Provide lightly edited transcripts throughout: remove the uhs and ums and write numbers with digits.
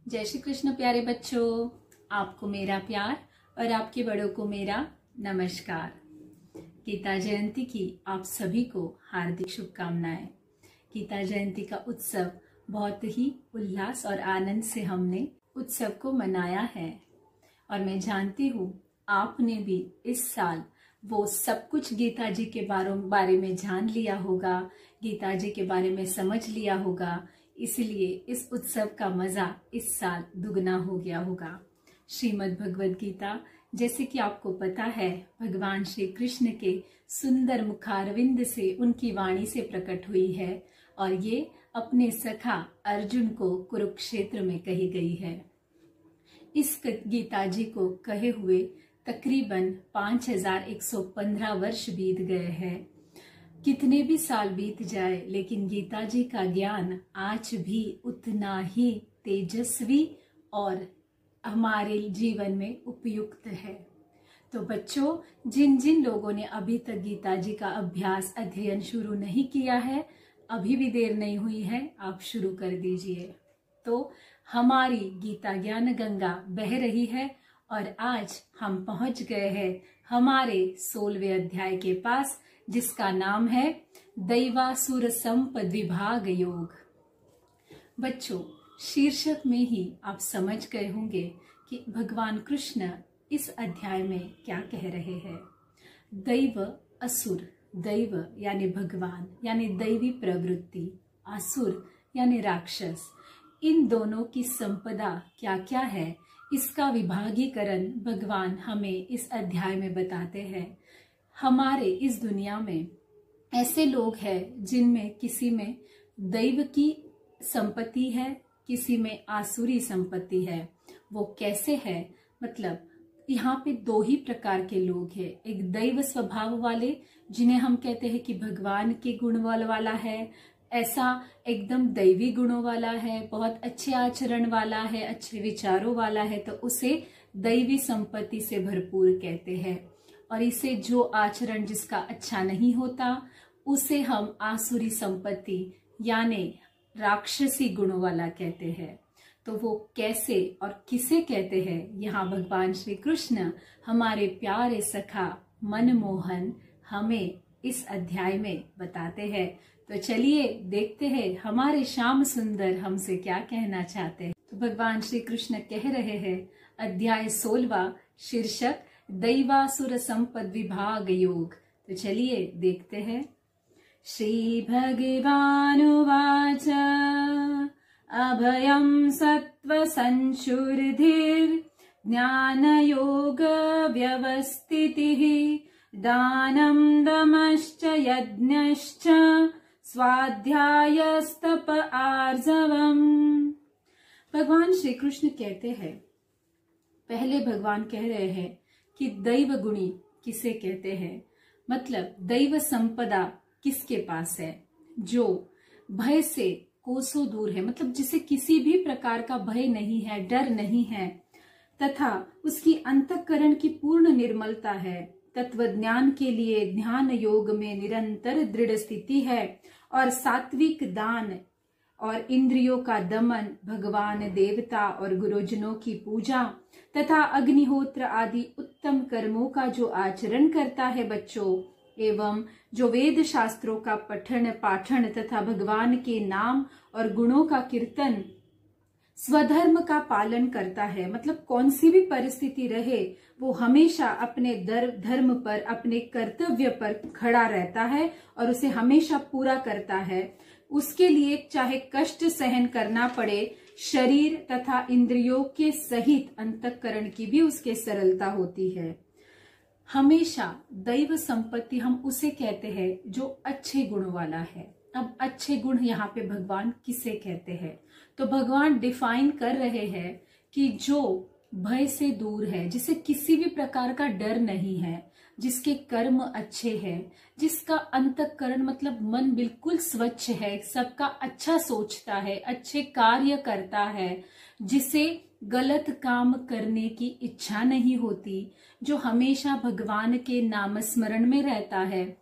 जय श्री कृष्ण प्यारे बच्चों, आपको मेरा प्यार और आपके बड़ों को मेरा नमस्कार। गीता जयंती की आप सभी को हार्दिक शुभकामनाएं। गीता जयंती का उत्सव बहुत ही उल्लास और आनंद से हमने उत्सव को मनाया है और मैं जानती हूँ आपने भी इस साल वो सब कुछ गीता जी के बारे में जान लिया होगा, गीता जी के बारे में समझ लिया होगा, इसलिए इस उत्सव का मजा इस साल दुगना हो गया होगा। श्रीमद् भगवद गीता जैसे कि आपको पता है भगवान श्री कृष्ण के सुंदर मुखारविंद से उनकी वाणी से प्रकट हुई है और ये अपने सखा अर्जुन को कुरुक्षेत्र में कही गई है। इस गीता जी को कहे हुए तकरीबन 5115 वर्ष बीत गए हैं। कितने भी साल बीत जाए लेकिन गीता जी का ज्ञान आज भी उतना ही तेजस्वी और हमारे जीवन में उपयुक्त है। तो बच्चों, जिन जिन लोगों ने अभी तक गीता जी का अभ्यास अध्ययन शुरू नहीं किया है, अभी भी देर नहीं हुई है, आप शुरू कर दीजिए। तो हमारी गीता ज्ञान गंगा बह रही है और आज हम पहुंच गए हैं हमारे 16वें अध्याय के पास, जिसका नाम है दैवासुर संपद विभाग योग। बच्चों, शीर्षक में ही आप समझ गए होंगे कि भगवान कृष्ण इस अध्याय में क्या कह रहे हैं। दैव असुर, दैव यानी भगवान यानी दैवी प्रवृत्ति, असुर यानी राक्षस, इन दोनों की संपदा क्या क्या है, इसका विभागीकरण भगवान हमें इस अध्याय में बताते हैं। हमारे इस दुनिया में ऐसे लोग हैं जिनमें किसी में दैव की संपत्ति है, किसी में आसुरी संपत्ति है। वो कैसे है? मतलब यहाँ पे दो ही प्रकार के लोग हैं। एक दैव स्वभाव वाले जिन्हें हम कहते हैं कि भगवान के गुण वाला है, ऐसा एकदम दैवी गुणों वाला है, बहुत अच्छे आचरण वाला है, अच्छे विचारों वाला है, तो उसे दैवी संपत्ति से भरपूर कहते हैं। और इसे जो आचरण जिसका अच्छा नहीं होता उसे हम आसुरी संपत्ति यानी राक्षसी गुणों वाला कहते हैं। तो वो कैसे और किसे कहते हैं, यहाँ भगवान श्री कृष्ण हमारे प्यारे सखा मनमोहन हमें इस अध्याय में बताते हैं। तो चलिए देखते हैं हमारे श्याम सुंदर हमसे क्या कहना चाहते हैं। तो भगवान श्री कृष्ण कह रहे हैं, अध्याय 16वां, शीर्षक दैवासुर संपद विभाग योग। तो चलिए देखते हैं। श्री भगवानुवाच अभयं सत्व संशुर्धिर् ज्ञान योग व्यवस्थितिः दानं दमश्च यज्ञश्च स्वाध्यायस्तप आर्जवम्। भगवान श्री कृष्ण कहते हैं, पहले भगवान कह रहे हैं कि दैव गुणी किसे कहते हैं, मतलब दैव संपदा किसके पास है, जो भय से कोसों दूर है, मतलब जिसे किसी भी प्रकार का भय नहीं है, डर नहीं है, तथा उसकी अंतःकरण की पूर्ण निर्मलता है, तत्व ज्ञान के लिए ध्यान योग में निरंतर दृढ़ स्थिति है और सात्विक दान और इंद्रियों का दमन, भगवान देवता और गुरुजनों की पूजा तथा अग्निहोत्र आदि उत्तम कर्मों का जो आचरण करता है बच्चों, एवं जो वेद शास्त्रों का पठन पाठन तथा भगवान के नाम और गुणों का कीर्तन, स्वधर्म का पालन करता है, मतलब कौन सी भी परिस्थिति रहे वो हमेशा अपने धर्म पर, अपने कर्तव्य पर खड़ा रहता है और उसे हमेशा पूरा करता है। उसके लिए चाहे कष्ट सहन करना पड़े, शरीर तथा इंद्रियों के सहित अंतःकरण की भी उसके सरलता होती है। हमेशा दैव संपत्ति हम उसे कहते हैं जो अच्छे गुण वाला है। अब अच्छे गुण यहाँ पे भगवान किसे कहते हैं, तो भगवान डिफाइन कर रहे हैं कि जो भय से दूर है, जिसे किसी भी प्रकार का डर नहीं है, जिसके कर्म अच्छे हैं, जिसका अंतःकरण मतलब मन बिल्कुल स्वच्छ है, सबका अच्छा सोचता है, अच्छे कार्य करता है, जिसे गलत काम करने की इच्छा नहीं होती, जो हमेशा भगवान के नाम स्मरण में रहता है,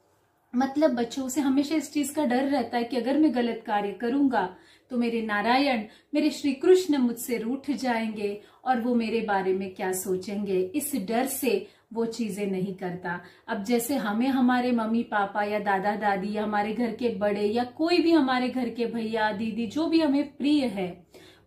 मतलब बच्चों से हमेशा इस चीज का डर रहता है कि अगर मैं गलत कार्य करूंगा तो मेरे नारायण, मेरे श्री कृष्ण मुझसे रूठ जाएंगे और वो मेरे बारे में क्या सोचेंगे। इस डर से वो चीजें नहीं करता। अब जैसे हमें हमारे मम्मी पापा या दादा दादी या हमारे घर के बड़े या कोई भी हमारे घर के भैया दीदी जो भी हमें प्रिय है,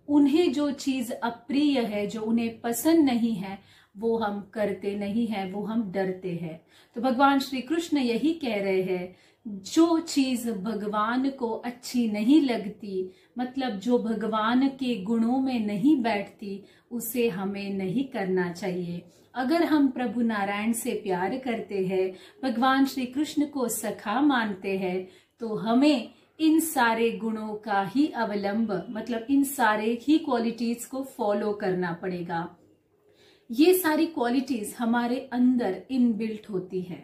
उन्हें जो चीज अप्रिय है, जो उन्हें पसंद नहीं है, वो हम करते नहीं है, वो हम डरते हैं। तो भगवान श्री कृष्ण यही कह रहे हैं, जो चीज भगवान को अच्छी नहीं लगती, मतलब जो भगवान के गुणों में नहीं बैठती, उसे हमें नहीं करना चाहिए। अगर हम प्रभु नारायण से प्यार करते हैं, भगवान श्री कृष्ण को सखा मानते हैं, तो हमें इन सारे गुणों का ही अवलंब, मतलब इन सारे ही क्वालिटीज को फॉलो करना पड़ेगा। ये सारी क्वालिटीज हमारे अंदर इनबिल्ट होती है।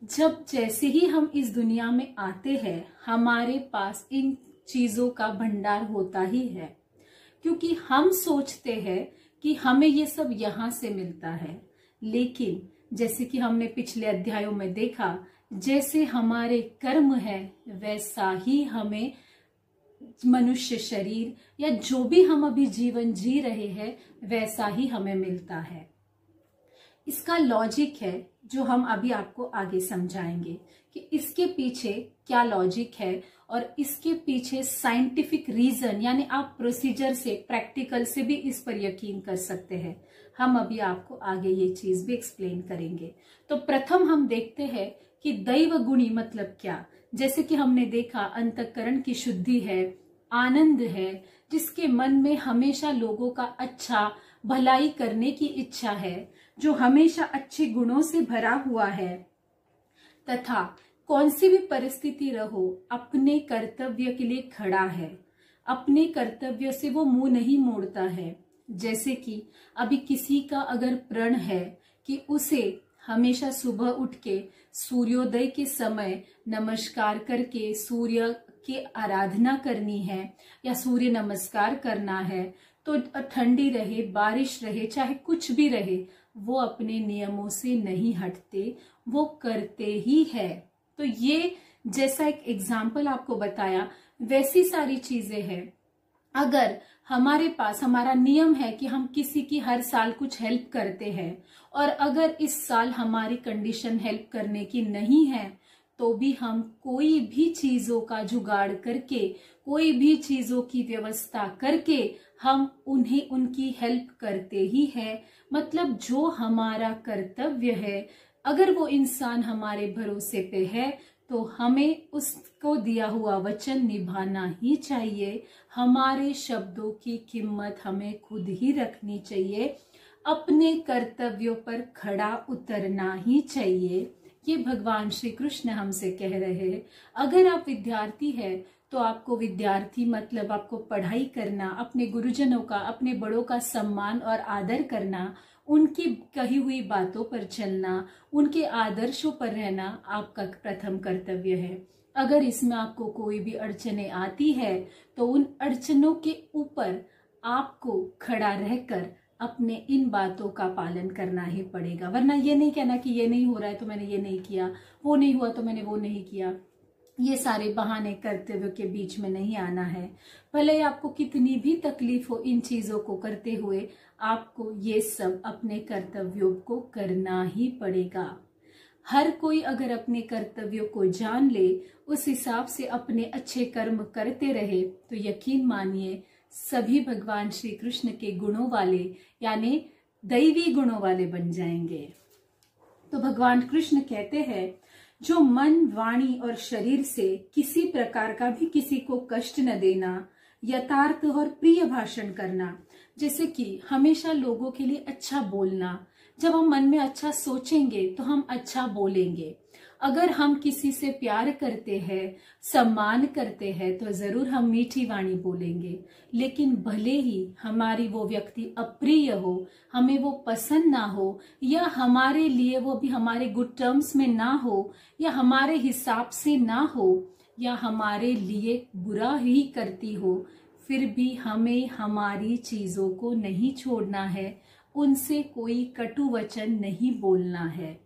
जब जैसे ही हम इस दुनिया में आते हैं, हमारे पास इन चीजों का भंडार होता ही है, क्योंकि हम सोचते हैं कि हमें ये सब यहाँ से मिलता है। लेकिन जैसे कि हमने पिछले अध्यायों में देखा, जैसे हमारे कर्म है वैसा ही हमें मनुष्य शरीर या जो भी हम अभी जीवन जी रहे हैं वैसा ही हमें मिलता है। इसका लॉजिक है जो हम अभी आपको आगे समझाएंगे कि इसके पीछे क्या लॉजिक है, और इसके पीछे साइंटिफिक रीजन, यानी आप प्रोसीजर से, प्रैक्टिकल से भी इस पर यकीन कर सकते हैं। हम अभी आपको आगे ये चीज भी एक्सप्लेन करेंगे। तो प्रथम हम देखते हैं कि दैव गुणी मतलब क्या। जैसे कि हमने देखा, अंतःकरण की शुद्धि है, आनंद है, जिसके मन में हमेशा लोगों का अच्छा भलाई करने की इच्छा है, जो हमेशा अच्छे गुणों से भरा हुआ है, तथा कौन सी भी परिस्थिति रहो अपने कर्तव्य के लिए खड़ा है, अपने कर्तव्य से वो मुंह नहीं मोड़ता है। जैसे कि अभी किसी का अगर प्रण है कि उसे हमेशा सुबह उठ के सूर्योदय के समय नमस्कार करके सूर्य की आराधना करनी है या सूर्य नमस्कार करना है, तो ठंडी रहे, बारिश रहे, चाहे कुछ भी रहे, वो अपने नियमों से नहीं हटते, वो करते ही है। तो ये जैसा एक एग्जाम्पल आपको बताया, वैसी सारी चीजें हैं। अगर हमारे पास हमारा नियम है कि हम किसी की हर साल कुछ हेल्प करते हैं, और अगर इस साल हमारी कंडीशन हेल्प करने की नहीं है, तो भी हम कोई भी चीजों का जुगाड़ करके, कोई भी चीजों की व्यवस्था करके हम उन्हें उनकी हेल्प करते ही है। मतलब जो हमारा कर्तव्य है, अगर वो इंसान हमारे भरोसे पे है, तो हमें उसको दिया हुआ वचन निभाना ही चाहिए। हमारे शब्दों की कीमत हमें खुद ही रखनी चाहिए, अपने कर्तव्यों पर खड़ा उतरना ही चाहिए। ये भगवान श्री कृष्ण हमसे कह रहे हैं। अगर आप विद्यार्थी है तो आपको विद्यार्थी मतलब आपको पढ़ाई करना, अपने गुरुजनों का, अपने बड़ों का सम्मान और आदर करना, उनकी कही हुई बातों पर चलना, उनके आदर्शों पर रहना आपका प्रथम कर्तव्य है। अगर इसमें आपको कोई भी अड़चने आती है तो उन अड़चनों के ऊपर आपको खड़ा रहकर अपने इन बातों का पालन करना ही पड़ेगा। वरना ये नहीं कहना कि ये नहीं हो रहा है तो मैंने ये नहीं किया, वो नहीं हुआ तो मैंने वो नहीं किया। ये सारे बहाने कर्तव्य के बीच में नहीं आना है। भले आपको कितनी भी तकलीफ हो इन चीजों को करते हुए, आपको ये सब अपने कर्तव्यों को करना ही पड़ेगा। हर कोई अगर अपने कर्तव्यों को जान ले, उस हिसाब से अपने अच्छे कर्म करते रहे, तो यकीन मानिए सभी भगवान श्री कृष्ण के गुणों वाले, यानी दैवी गुणों वाले बन जाएंगे। तो भगवान कृष्ण कहते हैं, जो मन, वाणी और शरीर से किसी प्रकार का भी किसी को कष्ट न देना, यथार्थ और प्रिय भाषण करना, जैसे कि हमेशा लोगों के लिए अच्छा बोलना। जब हम मन में अच्छा सोचेंगे तो हम अच्छा बोलेंगे। अगर हम किसी से प्यार करते हैं, सम्मान करते हैं, तो जरूर हम मीठी वाणी बोलेंगे। लेकिन भले ही हमारी वो व्यक्ति अप्रिय हो, हमें वो पसंद ना हो, या हमारे लिए वो भी हमारे गुड टर्म्स में ना हो, या हमारे हिसाब से ना हो, या हमारे लिए बुरा ही करती हो, फिर भी हमें हमारी चीजों को नहीं छोड़ना है, उनसे कोई कटु वचन नहीं बोलना है।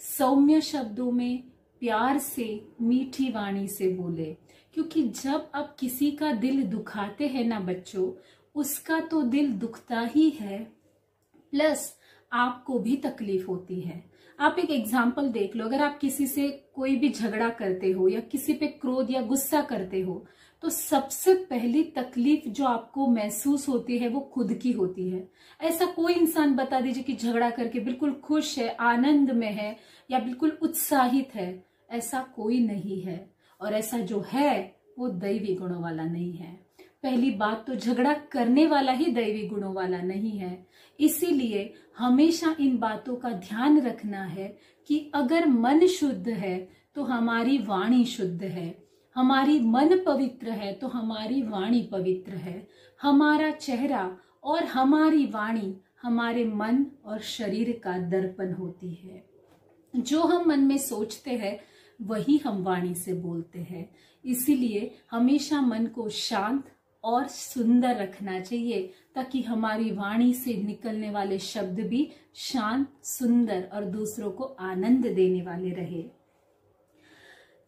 सौम्य शब्दों में, प्यार से मीठी वाणी से बोले, क्योंकि जब आप किसी का दिल दुखाते हैं ना बच्चों, उसका तो दिल दुखता ही है, प्लस आपको भी तकलीफ होती है। आप एक एग्जाम्पल देख लो, अगर आप किसी से कोई भी झगड़ा करते हो या किसी पे क्रोध या गुस्सा करते हो, तो सबसे पहली तकलीफ जो आपको महसूस होती है वो खुद की होती है। ऐसा कोई इंसान बता दीजिए कि झगड़ा करके बिल्कुल खुश है, आनंद में है या बिल्कुल उत्साहित है, ऐसा कोई नहीं है। और ऐसा जो है वो दैवी गुणों वाला नहीं है। पहली बात तो झगड़ा करने वाला ही दैवी गुणों वाला नहीं है। इसीलिए हमेशा इन बातों का ध्यान रखना है कि अगर मन शुद्ध है तो हमारी वाणी शुद्ध है, हमारी मन पवित्र है तो हमारी वाणी पवित्र है। हमारा चेहरा और हमारी वाणी हमारे मन और शरीर का दर्पण होती है। जो हम मन में सोचते हैं वही हम वाणी से बोलते हैं। इसीलिए हमेशा मन को शांत और सुंदर रखना चाहिए, ताकि हमारी वाणी से निकलने वाले शब्द भी शांत, सुंदर और दूसरों को आनंद देने वाले रहे।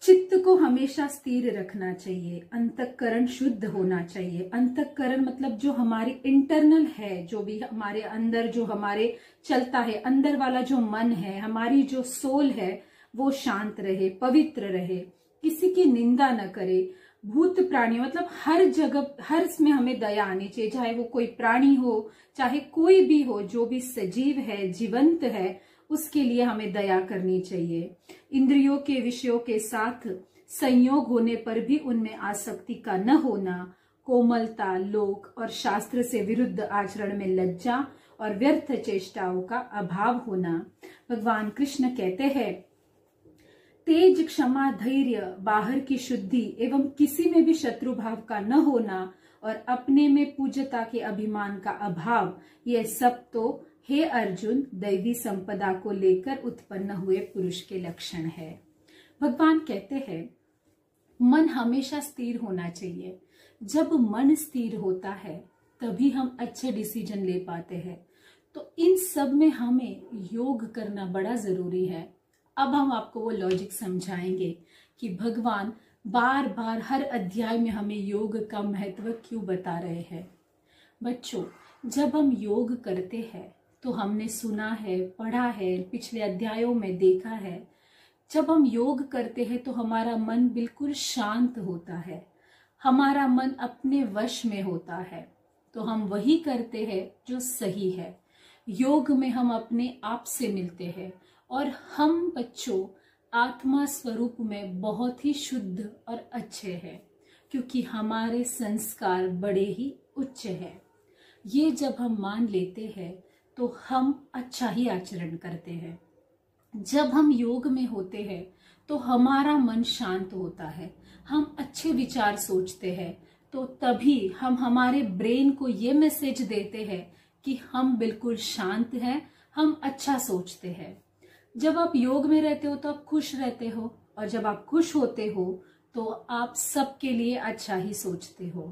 चित्त को हमेशा स्थिर रखना चाहिए, अंतःकरण शुद्ध होना चाहिए। अंतःकरण मतलब जो हमारी इंटरनल है, जो भी हमारे अंदर जो हमारे चलता है, अंदर वाला जो मन है, हमारी जो सोल है, वो शांत रहे, पवित्र रहे, किसी की निंदा न करे। भूत प्राणी मतलब हर जगह, हर इसमें हमें दया आनी चाहिए, चाहे वो कोई प्राणी हो, चाहे कोई भी हो, जो भी सजीव है, जीवंत है, उसके लिए हमें दया करनी चाहिए। इंद्रियों के विषयों के साथ संयोग होने पर भी उनमें आसक्ति का न होना, कोमलता, लोक और शास्त्र से विरुद्ध आचरण में लज्जा और व्यर्थ चेष्टाओं का अभाव होना। भगवान कृष्ण कहते हैं, तेज, क्षमा, धैर्य, बाहर की शुद्धि एवं किसी में भी शत्रु भाव का न होना और अपने में पूज्यता के अभिमान का अभाव, यह सब तो हे अर्जुन दैवी संपदा को लेकर उत्पन्न हुए पुरुष के लक्षण है। भगवान कहते हैं मन हमेशा स्थिर होना चाहिए। जब मन स्थिर होता है तभी हम अच्छे डिसीजन ले पाते हैं। तो इन सब में हमें योग करना बड़ा जरूरी है। अब हम आपको वो लॉजिक समझाएंगे कि भगवान बार बार हर अध्याय में हमें योग का महत्व क्यों बता रहे हैं। बच्चों, जब हम योग करते हैं तो हमने सुना है, पढ़ा है, पिछले अध्यायों में देखा है, जब हम योग करते हैं तो हमारा मन बिल्कुल शांत होता है, हमारा मन अपने वश में होता है। तो हम वही करते हैं जो सही है। योग में हम अपने आप से मिलते हैं और हम बच्चों आत्मा स्वरूप में बहुत ही शुद्ध और अच्छे हैं, क्योंकि हमारे संस्कार बड़े ही उच्च हैं। ये जब हम मान लेते हैं तो हम अच्छा ही आचरण करते हैं। जब हम योग में होते हैं तो हमारा मन शांत होता है, हम अच्छे विचार सोचते हैं, तो तभी हम हमारे ब्रेन को ये मैसेज देते हैं कि हम बिल्कुल शांत हैं, हम अच्छा सोचते हैं। जब आप योग में रहते हो तो आप खुश रहते हो, और जब आप खुश होते हो तो आप सबके लिए अच्छा ही सोचते हो,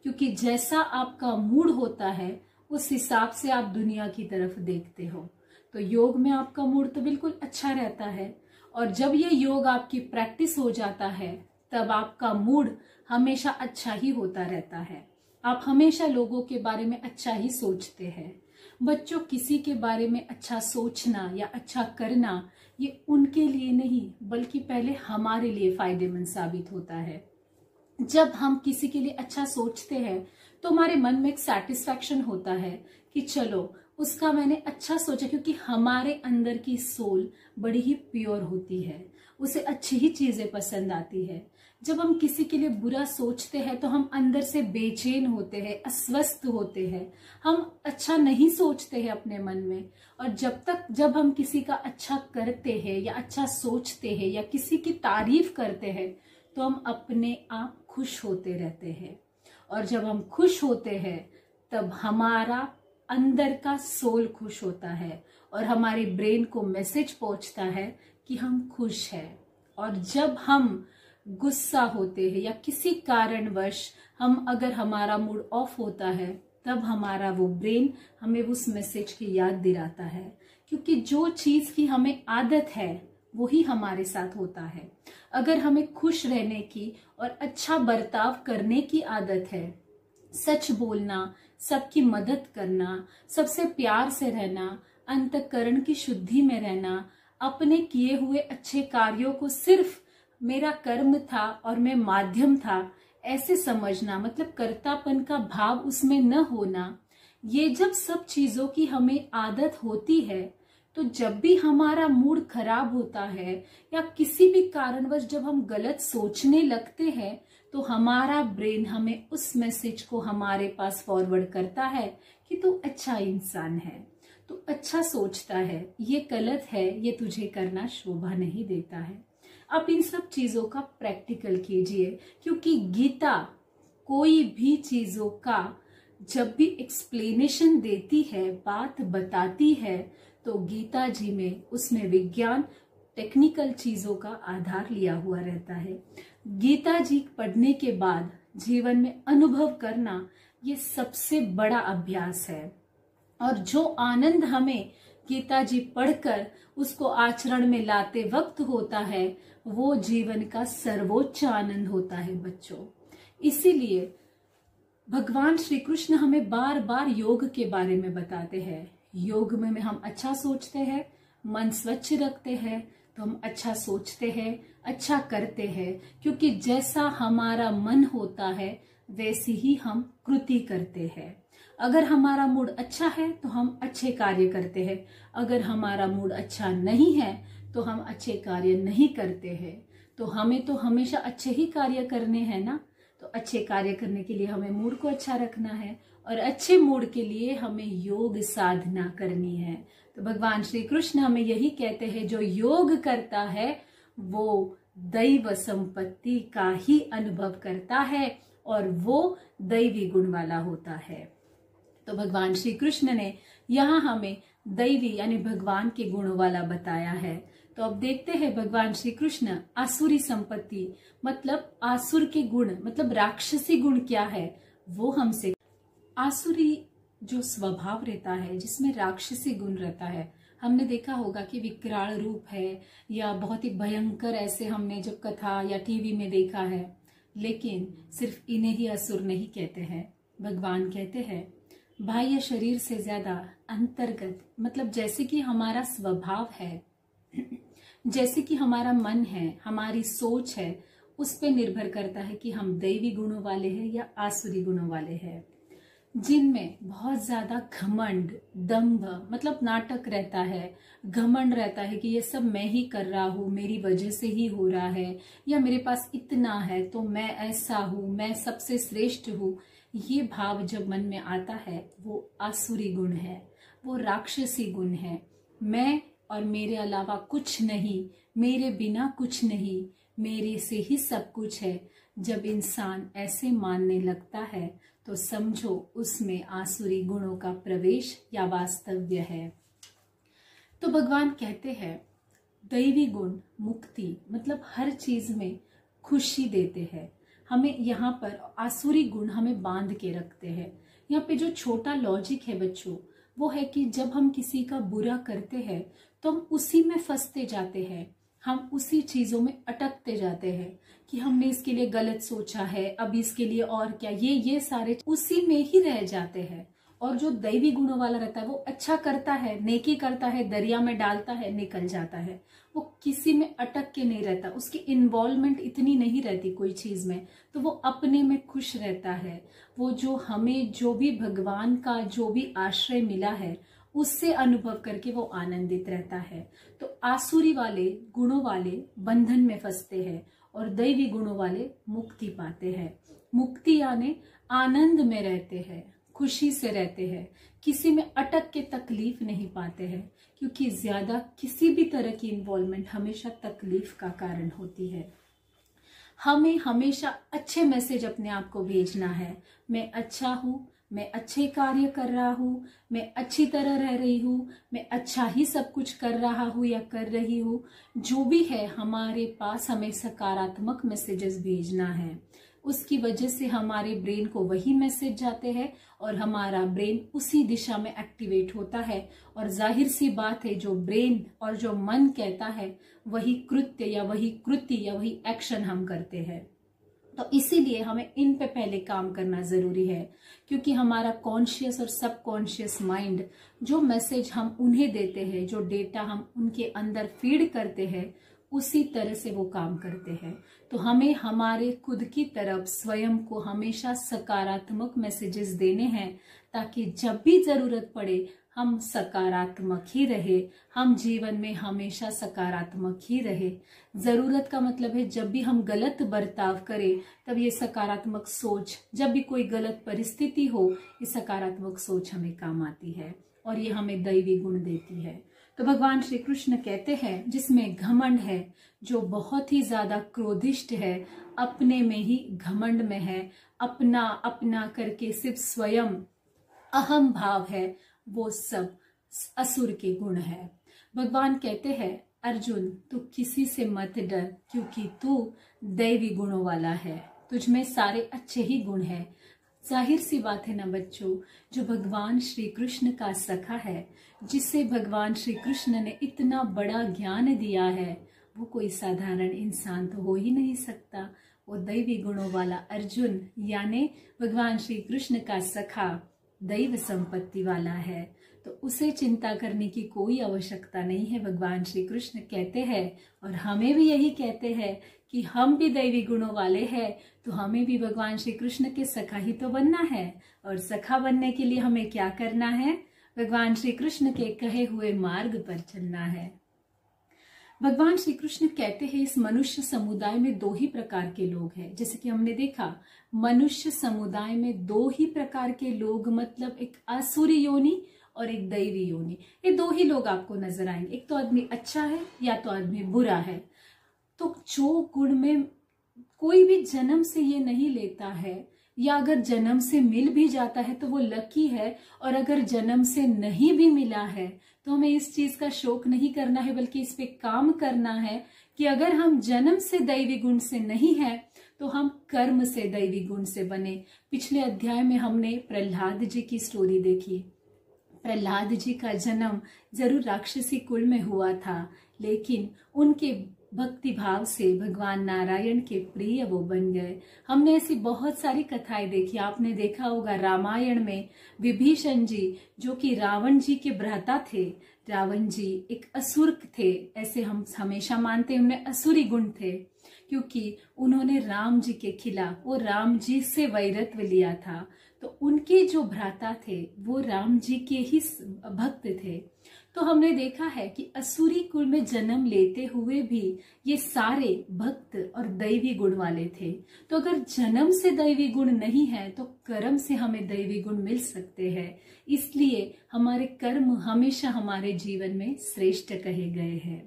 क्योंकि जैसा आपका मूड होता है उस हिसाब से आप दुनिया की तरफ देखते हो। तो योग में आपका मूड तो बिल्कुल अच्छा रहता है, और जब ये योग आपकी प्रैक्टिस हो जाता है तब आपका मूड हमेशा अच्छा ही होता रहता है। आप हमेशा लोगों के बारे में अच्छा ही सोचते हैं। बच्चों, किसी के बारे में अच्छा सोचना या अच्छा करना ये उनके लिए नहीं बल्कि पहले हमारे लिए फायदेमंद साबित होता है। जब हम किसी के लिए अच्छा सोचते हैं तो हमारे मन में एक सेटिस्फैक्शन होता है कि चलो उसका मैंने अच्छा सोचा, क्योंकि हमारे अंदर की सोल बड़ी ही प्योर होती है, उसे अच्छी ही चीजें पसंद आती है। जब हम किसी के लिए बुरा सोचते हैं तो हम अंदर से बेचैन होते हैं, अस्वस्थ होते हैं, हम अच्छा नहीं सोचते हैं अपने मन में। और जब हम किसी का अच्छा करते हैं या अच्छा सोचते हैं या किसी की तारीफ करते हैं तो हम अपने आप खुश होते रहते हैं, और जब हम खुश होते हैं तब हमारा अंदर का सोल खुश होता है और हमारे ब्रेन को मैसेज पहुंचता है कि हम खुश हैं। और जब हम गुस्सा होते हैं या किसी कारणवश अगर हमारा मूड ऑफ होता है तब हमारा वो ब्रेन हमें उस मैसेज की याद दिलाता है, क्योंकि जो चीज की हमें आदत है वही हमारे साथ होता है। अगर हमें खुश रहने की और अच्छा बर्ताव करने की आदत है, सच बोलना, सबकी मदद करना, सबसे प्यार से रहना, अंतःकरण की शुद्धि में रहना, अपने किए हुए अच्छे कार्यों को सिर्फ मेरा कर्म था और मैं माध्यम था ऐसे समझना, मतलब कर्तापन का भाव उसमें न होना, ये जब सब चीजों की हमें आदत होती है तो जब भी हमारा मूड खराब होता है या किसी भी कारणवश जब हम गलत सोचने लगते हैं तो हमारा ब्रेन हमें उस मैसेज को हमारे पास फॉरवर्ड करता है कि तू अच्छा इंसान है, तू अच्छा सोचता है, ये गलत है, ये तुझे करना शोभा नहीं देता है। आप इन सब चीजों का प्रैक्टिकल कीजिए, क्योंकि गीता कोई भी चीजों का जब भी एक्सप्लेनेशन देती है, बात बताती है, तो गीता जी में उसमें विज्ञान, टेक्निकल चीजों का आधार लिया हुआ रहता है। गीता जी पढ़ने के बाद जीवन में अनुभव करना ये सबसे बड़ा अभ्यास है, और जो आनंद हमें गीता जी पढ़कर उसको आचरण में लाते वक्त होता है वो जीवन का सर्वोच्च आनंद होता है बच्चों। इसीलिए भगवान श्री कृष्ण हमें बार बार योग के बारे में बताते हैं। योग में हम अच्छा सोचते हैं, मन स्वच्छ रखते हैं तो हम अच्छा सोचते हैं, अच्छा करते हैं, क्योंकि जैसा हमारा मन होता है वैसी ही हम कृति करते हैं। अगर हमारा मूड अच्छा है तो हम अच्छे कार्य करते हैं, अगर हमारा मूड अच्छा नहीं है तो हम अच्छे कार्य नहीं करते हैं। तो हमें तो हमेशा अच्छे ही कार्य करने हैं ना, तो अच्छे कार्य करने के लिए हमें मूड को अच्छा रखना है, और अच्छे मूड के लिए हमें योग साधना करनी है। तो भगवान श्री कृष्ण हमें यही कहते हैं, जो योग करता है वो दैव संपत्ति का ही अनुभव करता है और वो दैवी गुण वाला होता है। तो भगवान श्री कृष्ण ने यहाँ हमें दैवी यानी भगवान के गुणों वाला बताया है। तो अब देखते हैं भगवान श्री कृष्ण आसुरी संपत्ति मतलब आसुर के गुण, मतलब राक्षसी गुण क्या है वो हमसे। आसुरी जो स्वभाव रहता है, जिसमें राक्षसी गुण रहता है, हमने देखा होगा कि विकराल रूप है या बहुत ही भयंकर, ऐसे हमने जब कथा या टीवी में देखा है। लेकिन सिर्फ इन्हें ही असुर नहीं कहते हैं, भगवान कहते हैं बाह्य शरीर से ज्यादा अंतर्गत, मतलब जैसे कि हमारा स्वभाव है, जैसे कि हमारा मन है, हमारी सोच है, उस पे निर्भर करता है कि हम दैवी गुणों वाले हैं या आसुरी गुणों वाले हैं। जिनमें बहुत ज्यादा घमंड, दंभ, मतलब नाटक रहता है, घमंड रहता है कि ये सब मैं ही कर रहा हूँ, मेरी वजह से ही हो रहा है, या मेरे पास इतना है तो मैं ऐसा हूँ, मैं सबसे श्रेष्ठ हूँ, ये भाव जब मन में आता है वो आसुरी गुण है, वो राक्षसी गुण है। मैं और मेरे अलावा कुछ नहीं, मेरे बिना कुछ नहीं, मेरे से ही सब कुछ है। जब इंसान ऐसे मानने लगता है तो समझो उसमें आसुरी गुणों का प्रवेश या वास्तव्य है। तो भगवान कहते हैं दैवी गुण मुक्ति, मतलब हर चीज में खुशी देते हैं हमें। यहाँ पर आसुरी गुण हमें बांध के रखते हैं। यहाँ पे जो छोटा लॉजिक है बच्चों, वो है कि जब हम किसी का बुरा करते हैं तो हम उसी में फंसते जाते हैं, हम उसी चीजों में अटकते जाते हैं कि हमने इसके लिए गलत सोचा है, अब इसके लिए और क्या, ये सारे उसी में ही रह जाते हैं। और जो दैवी गुणों वाला रहता है वो अच्छा करता है, नेकी करता है, दरिया में डालता है, निकल जाता है, वो किसी में अटक के नहीं रहता, उसकी इन्वॉल्वमेंट इतनी नहीं रहती कोई चीज में, तो वो अपने में खुश रहता है। वो जो हमें जो भी भगवान का जो भी आश्रय मिला है उससे अनुभव करके वो आनंदित रहता है। तो आसुरी वाले गुणों वाले बंधन में फंसते हैं और दैवी गुणों वाले मुक्ति पाते हैं। मुक्ति यानी आनंद में रहते हैं, खुशी से रहते हैं, किसी में अटक के तकलीफ नहीं पाते हैं, क्योंकि ज्यादा किसी भी तरह की इन्वॉल्वमेंट हमेशा तकलीफ का कारण होती है। हमें हमेशा अच्छे मैसेज अपने आप को भेजना है, मैं अच्छा हूँ, मैं अच्छे कार्य कर रहा हूँ, मैं अच्छी तरह रह रही हूँ, मैं अच्छा ही सब कुछ कर रहा हूँ या कर रही हूँ, जो भी है हमारे पास हमें सकारात्मक मैसेजेस भेजना है। उसकी वजह से हमारे ब्रेन को वही मैसेज जाते हैं और हमारा ब्रेन उसी दिशा में एक्टिवेट होता है। और जाहिर सी बात है, जो ब्रेन और जो मन कहता है वही कृत्य या वही कृति या वही एक्शन हम करते हैं। तो इसीलिए हमें इन पे पहले काम करना जरूरी है, क्योंकि हमारा कॉन्शियस और सबकॉन्शियस माइंड जो मैसेज हम उन्हें देते हैं, जो डेटा हम उनके अंदर फीड करते हैं, उसी तरह से वो काम करते हैं। तो हमें हमारे खुद की तरफ स्वयं को हमेशा सकारात्मक मैसेजेस देने हैं, ताकि जब भी जरूरत पड़े हम सकारात्मक ही रहे, हम जीवन में हमेशा सकारात्मक ही रहे। जरूरत का मतलब है जब भी हम गलत बर्ताव करें तब ये सकारात्मक सोच, जब भी कोई गलत परिस्थिति हो, ये सकारात्मक सोच हमें काम आती है और ये हमें दैवी गुण देती है। तो भगवान श्री कृष्ण कहते हैं, जिसमें घमंड है, जो बहुत ही ज्यादा क्रोधिष्ट है, अपने में ही घमंड में है, अपना अपना करके सिर्फ स्वयं अहम भाव है, वो सब असुर के गुण है। भगवान कहते हैं, अर्जुन तू किसी से मत डर, क्योंकि तू दैवी गुणों वाला है, तुझमें सारे अच्छे ही गुण है। जाहिर सी बात है ना बच्चों, जो भगवान श्री कृष्ण का सखा है, जिसे भगवान श्री कृष्ण ने इतना बड़ा ज्ञान दिया है, वो कोई साधारण इंसान तो हो ही नहीं सकता। वो दैवी गुणों वाला अर्जुन यानी भगवान श्री कृष्ण का सखा दैव संपत्ति वाला है, तो उसे चिंता करने की कोई आवश्यकता नहीं है। भगवान श्री कृष्ण कहते हैं और हमें भी यही कहते हैं कि हम भी दैवी गुणों वाले हैं, तो हमें भी भगवान श्री कृष्ण के सखा ही तो बनना है। और सखा बनने के लिए हमें क्या करना है? भगवान श्री कृष्ण के कहे हुए मार्ग पर चलना है। भगवान श्री कृष्ण कहते हैं, इस मनुष्य समुदाय में दो ही प्रकार के लोग हैं। जैसे कि हमने देखा, मनुष्य समुदाय में दो ही प्रकार के लोग, मतलब एक आसुरी योनि और एक दैवी योनि। ये दो ही लोग आपको नजर आएंगे, एक तो आदमी अच्छा है या तो आदमी बुरा है। तो जो गुण में कोई भी जन्म से ये नहीं लेता है, या अगर जन्म से मिल भी जाता है तो वो लकी है, और अगर जन्म से नहीं भी मिला है तो हमें इस चीज का शोक नहीं करना है, बल्कि इस पे काम करना है कि अगर हम जन्म से दैवी गुण से नहीं है तो हम कर्म से दैवी गुण से बने। पिछले अध्याय में हमने प्रहलाद जी की स्टोरी देखी। प्रहलाद जी का जन्म जरूर राक्षसी कुल में हुआ था, लेकिन उनके भक्ति भाव से भगवान नारायण के प्रिय वो बन गए। हमने ऐसी बहुत सारी कथाएं देखी। आपने देखा होगा रामायण में विभीषण जी, जो कि रावण जी के भ्राता थे, रावण जी एक असुर थे, ऐसे हम हमेशा मानते हैं, उनमें असुरी गुण थे, क्योंकि उन्होंने राम जी के खिलाफ, वो राम जी से वैरत्व लिया था। तो उनके जो भ्राता थे वो राम जी के ही भक्त थे। तो हमने देखा है कि असुरी कुल में जन्म लेते हुए भी ये सारे भक्त और दैवी गुण वाले थे। तो अगर जन्म से दैवी गुण नहीं है तो कर्म से हमें दैवी गुण मिल सकते हैं। इसलिए हमारे कर्म हमेशा हमारे जीवन में श्रेष्ठ कहे गए हैं।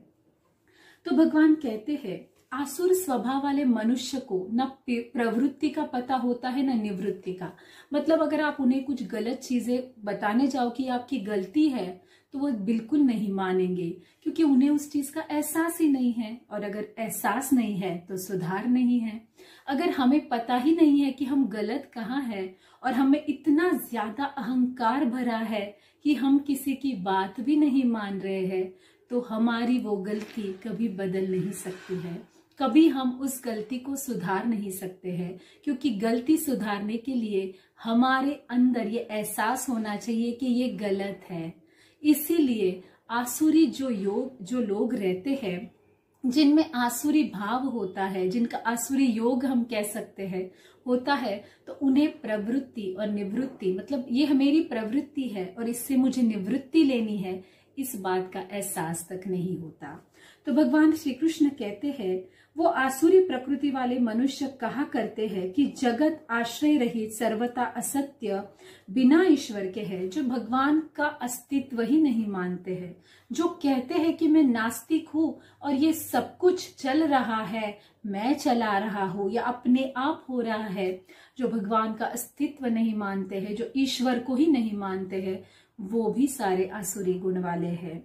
तो भगवान कहते हैं, आसुर स्वभाव वाले मनुष्य को न प्रवृत्ति का पता होता है न निवृत्ति का। मतलब अगर आप उन्हें कुछ गलत चीजें बताने जाओ कि आपकी गलती है तो वो बिल्कुल नहीं मानेंगे, क्योंकि उन्हें उस चीज का एहसास ही नहीं है, और अगर एहसास नहीं है तो सुधार नहीं है। अगर हमें पता ही नहीं है कि हम गलत कहाँ है, और हमें इतना ज्यादा अहंकार भरा है कि हम किसी की बात भी नहीं मान रहे हैं, तो हमारी वो गलती कभी बदल नहीं सकती है, कभी हम उस गलती को सुधार नहीं सकते हैं। क्योंकि गलती सुधारने के लिए हमारे अंदर ये एहसास होना चाहिए कि ये गलत है। इसीलिए आसुरी जो लोग रहते हैं, जिनमें आसुरी भाव होता है, जिनका आसुरी योग हम कह सकते हैं होता है, तो उन्हें प्रवृत्ति और निवृत्ति, मतलब ये मेरी प्रवृत्ति है और इससे मुझे निवृत्ति लेनी है, इस बात का एहसास तक नहीं होता। तो भगवान श्री कृष्ण कहते हैं, वो आसुरी प्रकृति वाले मनुष्य कहा करते हैं कि जगत आश्रय रहित सर्वथा असत्य बिना ईश्वर के है, जो भगवान का अस्तित्व ही नहीं मानते हैं, जो कहते हैं कि मैं नास्तिक हूँ और ये सब कुछ चल रहा है, मैं चला रहा हूँ या अपने आप हो रहा है, जो भगवान का अस्तित्व नहीं मानते हैं, जो ईश्वर को ही नहीं मानते हैं, वो भी सारे आसुरी गुण वाले हैं।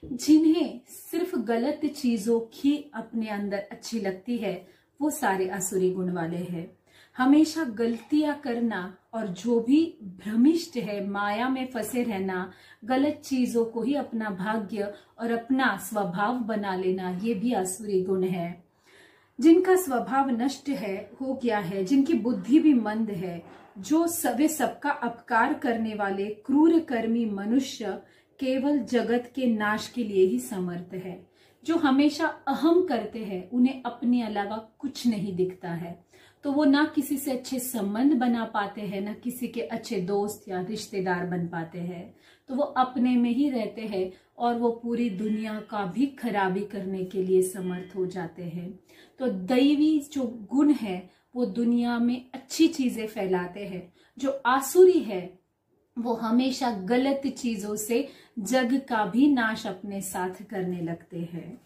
जिन्हें सिर्फ गलत चीजों की अपने अंदर अच्छी लगती है, वो सारे आसुरी गुण वाले हैं। हमेशा गलतियां करना और जो भी भ्रमिष्ट है, माया में फंसे रहना, गलत चीजों को ही अपना भाग्य और अपना स्वभाव बना लेना, ये भी आसुरी गुण है। जिनका स्वभाव नष्ट है, हो गया है, जिनकी बुद्धि भी मंद है, जो वे सबका अपकार करने वाले क्रूर कर्मी मनुष्य केवल जगत के नाश के लिए ही समर्थ है। जो हमेशा अहम करते हैं, उन्हें अपने अलावा कुछ नहीं दिखता है, तो वो ना किसी से अच्छे संबंध बना पाते हैं, ना किसी के अच्छे दोस्त या रिश्तेदार बन पाते हैं। तो वो अपने में ही रहते हैं और वो पूरी दुनिया का भी खराबी करने के लिए समर्थ हो जाते हैं। तो दैवी जो गुण है वो दुनिया में अच्छी चीजें फैलाते हैं। जो आसुरी है वो हमेशा गलत चीजों से जग का भी नाश अपने साथ करने लगते हैं।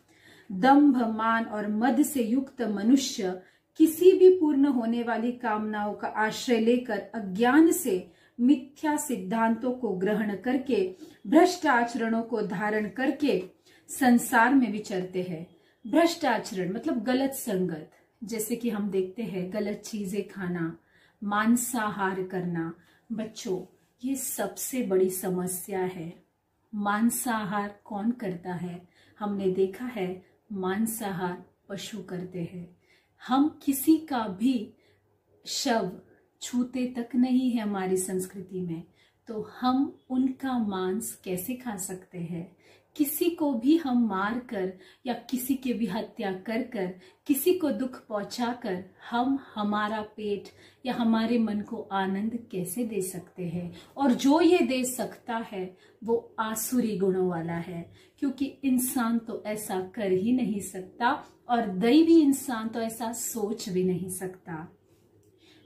दंभ, मान और मद से युक्त मनुष्य किसी भी पूर्ण होने वाली कामनाओं का आश्रय लेकर अज्ञान से मिथ्या सिद्धांतों को ग्रहण करके, भ्रष्ट आचरणों को धारण करके संसार में विचरते हैं। भ्रष्ट आचरण मतलब गलत संगत, जैसे कि हम देखते हैं गलत चीजें खाना, मांसाहार करना। बच्चों, ये सबसे बड़ी समस्या है। मांसाहार कौन करता है? हमने देखा है मांसाहार पशु करते हैं। हम किसी का भी शव छूते तक नहीं है हमारी संस्कृति में, तो हम उनका मांस कैसे खा सकते हैं? किसी को भी हम मार कर या किसी की भी हत्या कर कर, किसी को दुख पहुंचाकर हम हमारा पेट या हमारे मन को आनंद कैसे दे सकते हैं? और जो ये दे सकता है वो आसुरी गुणों वाला है, क्योंकि इंसान तो ऐसा कर ही नहीं सकता और दैवी इंसान तो ऐसा सोच भी नहीं सकता।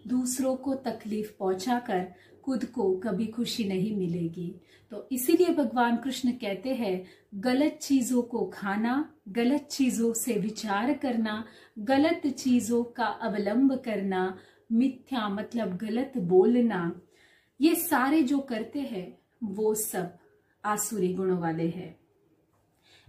दूसरों को तकलीफ पहुंचाकर खुद को कभी खुशी नहीं मिलेगी। तो इसीलिए भगवान कृष्ण कहते हैं गलत चीजों को खाना, गलत चीजों से विचार करना, गलत चीजों का अवलंब करना, मिथ्या मतलब गलत बोलना, ये सारे जो करते हैं वो सब आसुरी गुणों वाले हैं।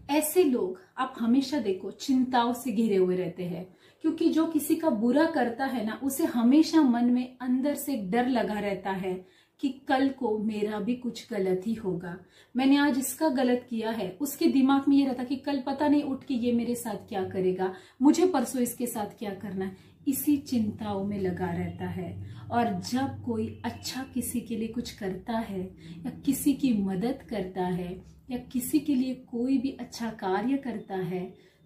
ऐसे लोग आप हमेशा देखो चिंताओं से घिरे हुए रहते हैं, क्योंकि जो किसी का बुरा करता है ना, उसे हमेशा मन में अंदर से डर लगा रहता है कि कल को मेरा भी कुछ गलत ही होगा। मैंने आज इसका गलत किया है, उसके दिमाग में ये रहता कि कल पता नहीं उठ के ये मेरे साथ क्या करेगा, मुझे परसों इसके साथ क्या करना है, इसी चिंताओं में लगा रहता है। और जब कोई अच्छा किसी के लिए कुछ करता है या किसी की मदद करता है या किसी के लिए कोई भी अच्छा कार्य करता है,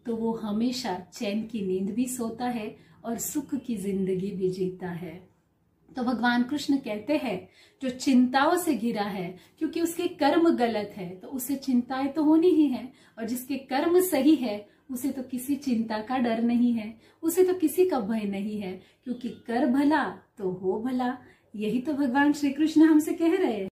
तो वो हमेशा चैन की नींद भी सोता है और सुख की जिंदगी भी जीता है। तो भगवान कृष्ण कहते हैं जो चिंताओं से घिरा है, क्योंकि उसके कर्म गलत है तो उसे चिंताएं तो होनी ही है, और जिसके कर्म सही है उसे तो किसी चिंता का डर नहीं है, उसे तो किसी का भय नहीं है, क्योंकि कर भला तो हो भला। यही तो भगवान श्री कृष्ण हमसे कह रहे हैं।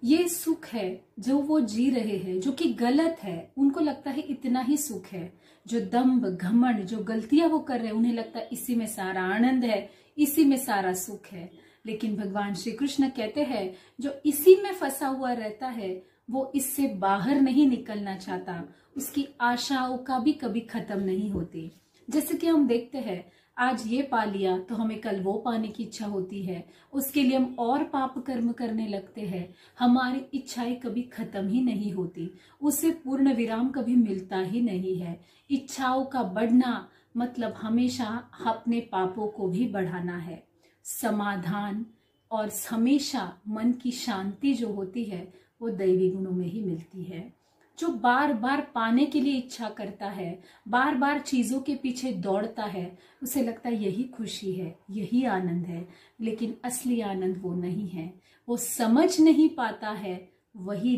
ये सुख है जो वो जी रहे हैं, जो कि गलत है, उनको लगता है इतना ही सुख है। जो दंभ, घमंड, जो गलतियां वो कर रहे हैं, उन्हें लगता है इसी में सारा आनंद है, इसी में सारा सुख है। लेकिन भगवान श्री कृष्ण कहते हैं जो इसी में फंसा हुआ रहता है वो इससे बाहर नहीं निकलना चाहता, उसकी आशाओं का भी कभी खत्म नहीं होती। जैसे कि हम देखते हैं आज ये पा लिया तो हमें कल वो पाने की इच्छा होती है, उसके लिए हम और पाप कर्म करने लगते हैं। हमारी इच्छाएं कभी खत्म ही नहीं होती, उससे पूर्ण विराम कभी मिलता ही नहीं है। इच्छाओं का बढ़ना मतलब हमेशा अपने पापों को भी बढ़ाना है। समाधान और हमेशा मन की शांति जो होती है वो दैवी गुणों में ही मिलती है। जो बार बार पाने के लिए इच्छा करता है, बार बार चीजों के पीछे दौड़ता है, उसे लगता है यही खुशी है, यही आनंद है, लेकिन असली आनंद वो नहीं है। वो समझ नहीं पाता है, वही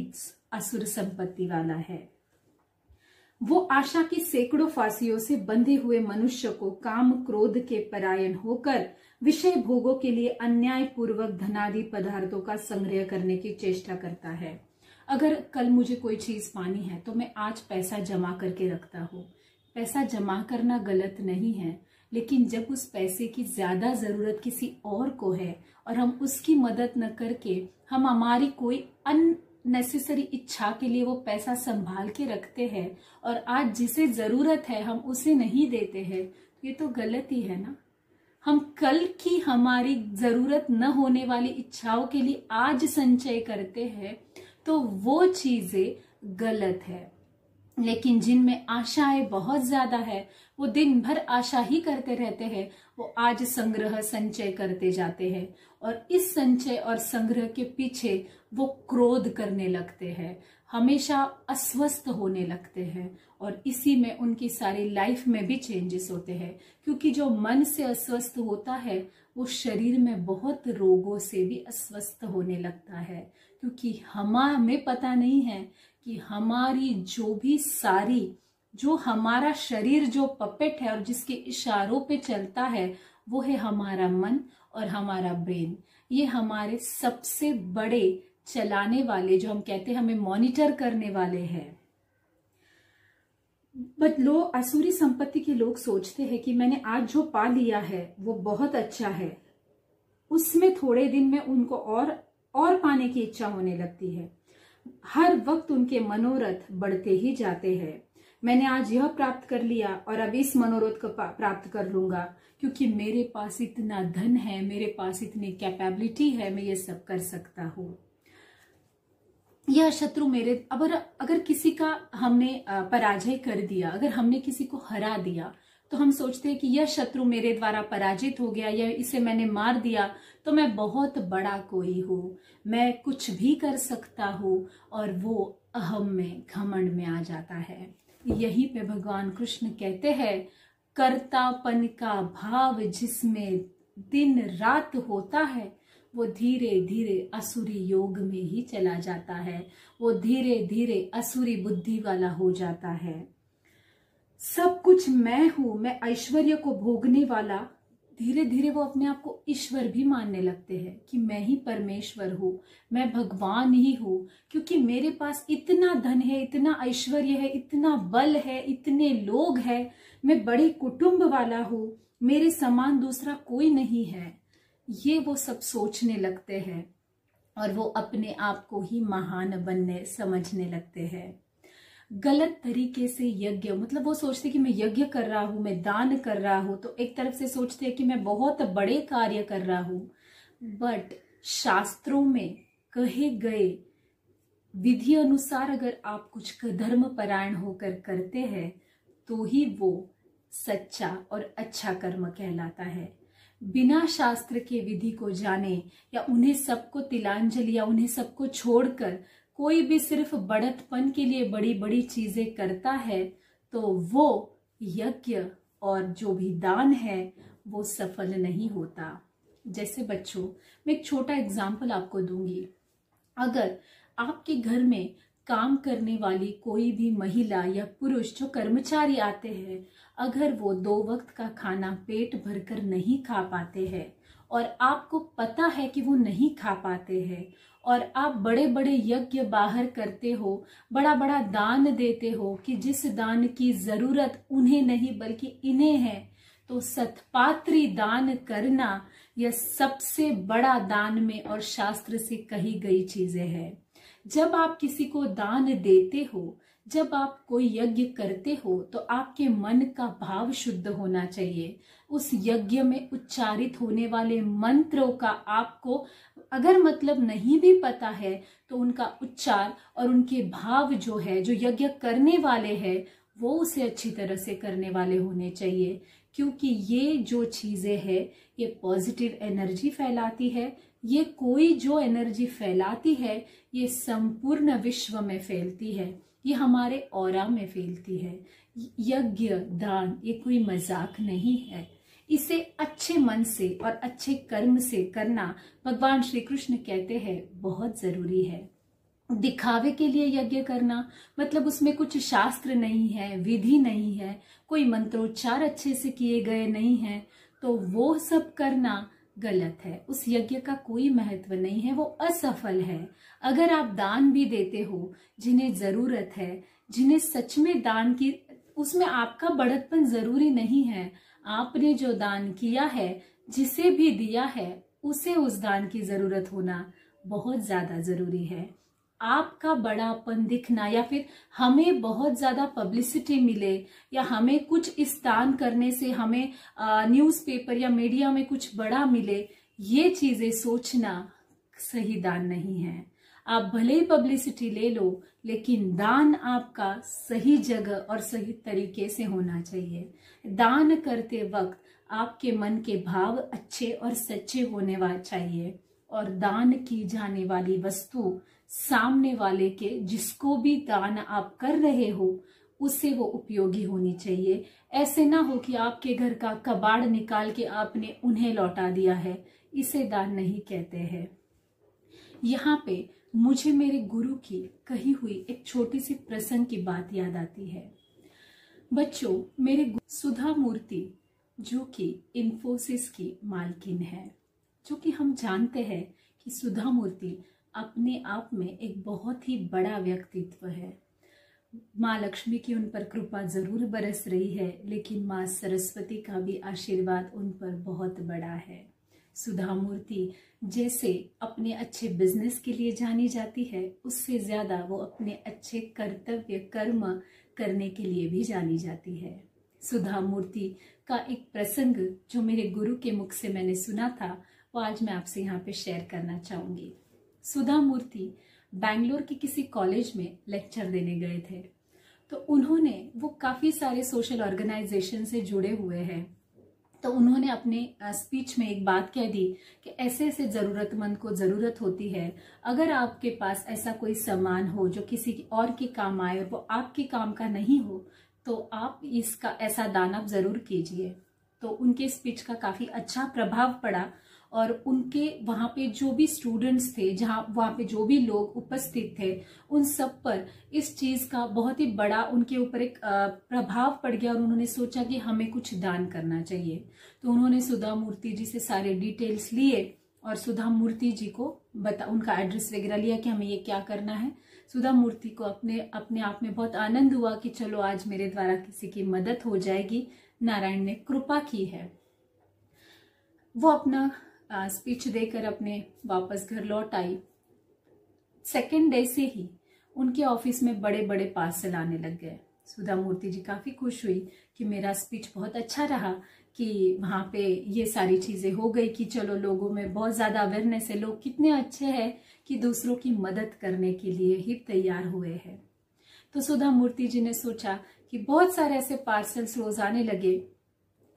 असुर संपत्ति वाला है। वो आशा की सैकड़ों फांसियों से बंधे हुए मनुष्य को काम क्रोध के परायण होकर विषय भोगों के लिए अन्याय पूर्वक धनादि पदार्थों का संग्रह करने की चेष्टा करता है। अगर कल मुझे कोई चीज पानी है तो मैं आज पैसा जमा करके रखता हूँ। पैसा जमा करना गलत नहीं है, लेकिन जब उस पैसे की ज्यादा जरूरत किसी और को है और हम उसकी मदद न करके हम हमारी कोई अननेसेसरी इच्छा के लिए वो पैसा संभाल के रखते हैं और आज जिसे जरूरत है हम उसे नहीं देते हैं, तो ये तो गलत ही है ना। हम कल की हमारी जरूरत न होने वाली इच्छाओं के लिए आज संचय करते हैं तो वो चीजें गलत है। लेकिन जिनमें आशाएं बहुत ज्यादा है, वो दिन भर आशा ही करते रहते हैं, वो आज संग्रह संचय करते जाते हैं और इस संचय और संग्रह के पीछे वो क्रोध करने लगते हैं, हमेशा अस्वस्थ होने लगते हैं और इसी में उनकी सारी लाइफ में भी चेंजेस होते हैं। क्योंकि जो मन से अस्वस्थ होता है वो शरीर में बहुत रोगों से भी अस्वस्थ होने लगता है। क्योंकि हमें पता नहीं है कि हमारी जो भी सारी, जो हमारा शरीर जो पपेट है और जिसके इशारों पे चलता है वो है हमारा मन और हमारा ब्रेन। ये हमारे सबसे बड़े चलाने वाले, जो हम कहते हैं हमें मॉनिटर करने वाले हैं। बट लोग, असुरी संपत्ति के लोग सोचते हैं कि मैंने आज जो पा लिया है वो बहुत अच्छा है, उसमें थोड़े दिन में उनको और पाने की इच्छा होने लगती है। हर वक्त उनके मनोरथ बढ़ते ही जाते हैं। मैंने आज यह प्राप्त कर लिया और अब इस मनोरथ को प्राप्त कर लूंगा, क्योंकि मेरे पास इतना धन है, मेरे पास इतनी कैपेबिलिटी है, मैं ये सब कर सकता हूँ। यह शत्रु मेरे, अगर किसी का हमने पराजय कर दिया, अगर हमने किसी को हरा दिया, तो हम सोचते हैं कि यह शत्रु मेरे द्वारा पराजित हो गया या इसे मैंने मार दिया तो मैं बहुत बड़ा कोई हूँ, मैं कुछ भी कर सकता हूँ, और वो अहम में, घमंड में आ जाता है। यहीं पे भगवान कृष्ण कहते हैं, कर्तापन का भाव जिसमें दिन रात होता है वो धीरे धीरे असुरी योग में ही चला जाता है, वो धीरे धीरे असुरी बुद्धि वाला हो जाता है। सब कुछ मैं हूं, मैं ऐश्वर्य को भोगने वाला, धीरे धीरे वो अपने आप को ईश्वर भी मानने लगते हैं कि मैं ही परमेश्वर हूँ, मैं भगवान ही हूँ, क्योंकि मेरे पास इतना धन है, इतना ऐश्वर्य है, इतना बल है, इतने लोग हैं, मैं बड़े कुटुंब वाला हूँ, मेरे समान दूसरा कोई नहीं है। ये वो सब सोचने लगते हैं और वो अपने आप को ही महान बनने समझने लगते हैं। गलत तरीके से यज्ञ, मतलब वो सोचते कि मैं यज्ञ कर रहा हूं, मैं दान कर रहा हूं, तो एक तरफ से सोचते हैं कि मैं बहुत बड़े कार्य कर रहा हूं। बट शास्त्रों में कहे गए विधि अनुसार अगर आप कुछ धर्म परायण होकर करते हैं तो ही वो सच्चा और अच्छा कर्म कहलाता है। बिना शास्त्र के विधि को जाने या उन्हें सबको तिलांजलि या उन्हें सबको छोड़कर कोई भी सिर्फ बढ़तपन के लिए बड़ी बड़ी चीजें करता है तो वो यज्ञ और जो भी दान है वो सफल नहीं होता। जैसे बच्चों, मैं एक छोटा एग्जाम्पल आपको दूंगी। अगर आपके घर में काम करने वाली कोई भी महिला या पुरुष जो कर्मचारी आते हैं, अगर वो 2 वक्त का खाना पेट भरकर नहीं खा पाते हैं और आपको पता है कि वो नहीं खा पाते हैं और आप बड़े बड़े यज्ञ बाहर करते हो, बड़ा बड़ा दान देते हो कि जिस दान की जरूरत उन्हें नहीं बल्कि इन्हें है, तो सत्पात्री दान करना यह सबसे बड़ा दान में और शास्त्र से कही गई चीजें हैं। जब आप किसी को दान देते हो, जब आप कोई यज्ञ करते हो, तो आपके मन का भाव शुद्ध होना चाहिए। उस यज्ञ में उच्चारित होने वाले मंत्रों का आपको अगर मतलब नहीं भी पता है तो उनका उच्चार और उनके भाव जो है, जो यज्ञ करने वाले हैं वो उसे अच्छी तरह से करने वाले होने चाहिए। क्योंकि ये जो चीजें हैं ये पॉजिटिव एनर्जी फैलाती है। ये कोई जो एनर्जी फैलाती है ये संपूर्ण विश्व में फैलती है, ये हमारे ऑरा में फैलती है। यज्ञ दान ये कोई मजाक नहीं है, इसे अच्छे मन से और अच्छे कर्म से करना भगवान श्री कृष्ण कहते हैं बहुत जरूरी है। दिखावे के लिए यज्ञ करना मतलब उसमें कुछ शास्त्र नहीं है, विधि नहीं है, कोई मंत्रोच्चार अच्छे से किए गए नहीं है, तो वो सब करना गलत है। उस यज्ञ का कोई महत्व नहीं है, वो असफल है। अगर आप दान भी देते हो जिन्हें जरूरत है, जिन्हें सच में दान की, उसमें आपका बढ़तपन जरूरी नहीं है। आपने जो दान किया है, जिसे भी दिया है, उसे उस दान की जरूरत होना बहुत ज्यादा जरूरी है। आपका बड़ापन दिखना या फिर हमें बहुत ज्यादा पब्लिसिटी मिले या हमें कुछ इस दान करने से हमें न्यूज़पेपर या मीडिया में कुछ बड़ा मिले, ये चीजें सोचना सही दान नहीं है। आप भले ही पब्लिसिटी ले लो, लेकिन दान आपका सही जगह और सही तरीके से होना चाहिए। दान करते वक्त आपके मन के भाव अच्छे और सच्चे होने चाहिए और दान की जाने वाली वस्तु सामने वाले के, जिसको भी दान आप कर रहे हो, उससे वो उपयोगी होनी चाहिए। ऐसे ना हो कि आपके घर का कबाड़ निकाल के आपने उन्हें लौटा दिया है, इसे दान नहीं कहते हैं। यहाँ पे मुझे मेरे गुरु की कही हुई एक छोटी सी प्रसंग की बात याद आती है। बच्चों, मेरे सुधा मूर्ति जो कि इन्फोसिस की मालकिन है, जो कि हम जानते हैं कि सुधा मूर्ति अपने आप में एक बहुत ही बड़ा व्यक्तित्व है। माँ लक्ष्मी की उन पर कृपा जरूर बरस रही है, लेकिन माँ सरस्वती का भी आशीर्वाद उन पर बहुत बड़ा है। सुधा मूर्ति जैसे अपने अच्छे बिजनेस के लिए जानी जाती है, उससे ज्यादा वो अपने अच्छे कर्तव्य कर्म करने के लिए भी जानी जाती है। सुधा मूर्ति का एक प्रसंग जो मेरे गुरु के मुख से मैंने सुना था, वो आज मैं आपसे यहाँ पे शेयर करना चाहूंगी। सुधा मूर्ति बैंगलोर के किसी कॉलेज में लेक्चर देने गए थे, तो उन्होंने, वो काफी सारे सोशल ऑर्गेनाइजेशन से जुड़े हुए हैं, तो उन्होंने अपने स्पीच में एक बात कह दी कि ऐसे ऐसे जरूरतमंद को जरूरत होती है। अगर आपके पास ऐसा कोई सामान हो जो किसी और के काम आए और वो आपके काम का नहीं हो, तो आप इसका ऐसा दान आप जरूर कीजिए। तो उनके स्पीच का काफी अच्छा प्रभाव पड़ा और उनके वहां पे जो भी स्टूडेंट्स थे, वहां पे जो भी लोग उपस्थित थे, उन सब पर इस चीज का बहुत ही बड़ा उनके ऊपर एक प्रभाव पड़ गया और उन्होंने सोचा कि हमें कुछ दान करना चाहिए। तो उन्होंने सुधा मूर्ति जी से सारे डिटेल्स लिए और सुधा मूर्ति जी को उनका एड्रेस वगैरह लिया कि हमें ये क्या करना है। सुधा मूर्ति को अपने आप में बहुत आनंद हुआ कि चलो आज मेरे द्वारा किसी की मदद हो जाएगी, नारायण ने कृपा की है। वो अपना स्पीच देकर अपने वापस घर लौट आई। सेकेंड डे से ही उनके ऑफिस में बड़े बड़े पार्सल आने लग गए। सुधा मूर्ति जी काफी खुश हुई कि मेरा स्पीच बहुत अच्छा रहा, कि वहां पे ये सारी चीजें हो गई कि चलो लोगों में बहुत ज्यादा अवेयरनेस है, लोग कितने अच्छे हैं कि दूसरों की मदद करने के लिए ही तैयार हुए हैं। तो सुधा मूर्ति जी ने सोचा कि बहुत सारे ऐसे पार्सल्स रोज आने लगे।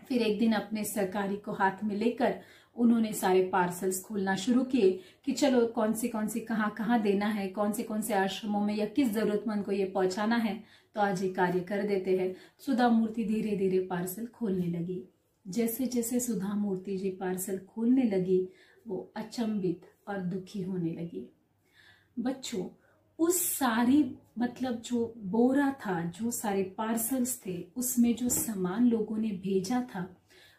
फिर एक दिन अपने सरकारी को हाथ में लेकर उन्होंने सारे पार्सल्स खोलना शुरू किए कि चलो कौन सी कहाँ देना है, कौन से आश्रमों में या किस जरूरतमंद को ये पहुंचाना है, तो आज ये कार्य कर देते हैं। सुधा मूर्ति धीरे धीरे पार्सल खोलने लगी। जैसे जैसे सुधा मूर्ति जी पार्सल खोलने लगी, वो अचंभित और दुखी होने लगी। बच्चों, उस सारी जो बोरा था, जो सारे पार्सल्स थे, उसमें जो सामान लोगों ने भेजा था,